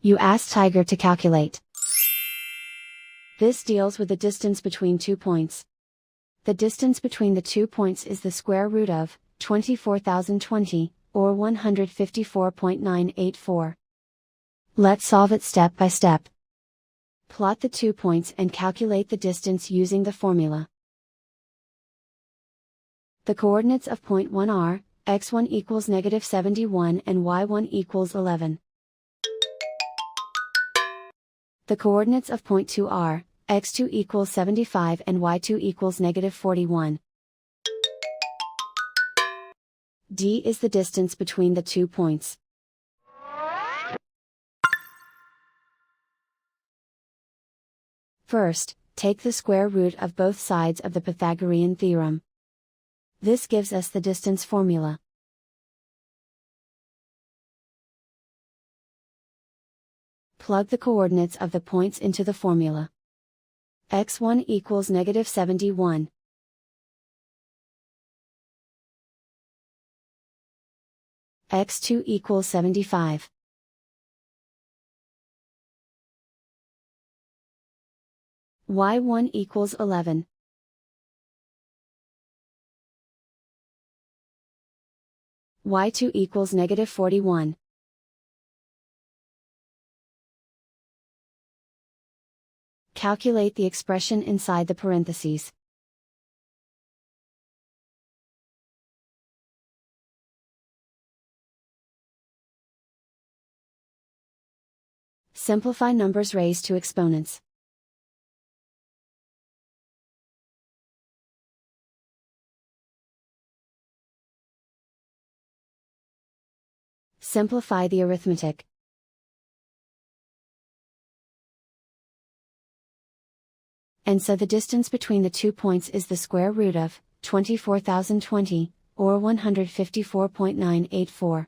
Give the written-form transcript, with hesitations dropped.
You ask Tiger to calculate. This deals with the distance between 2 points. The distance between the 2 points is the square root of 24,020, or 154.984. Let's solve it step by step. Plot the 2 points and calculate the distance using the formula. The coordinates of point 1 are, x1 equals -71 and y1 equals 11. The coordinates of point 2 are, x2 equals 75 and y2 equals -41. D is the distance between the 2 points. First, take the square root of both sides of the Pythagorean theorem. This gives us the distance formula. Plug the coordinates of the points into the formula. x1 equals -71. x2 equals 75. y1 equals 11. y2 equals -41. Calculate the expression inside the parentheses. Simplify numbers raised to exponents. Simplify the arithmetic. And so the distance between the 2 points is the square root of 24,020, or 154.984.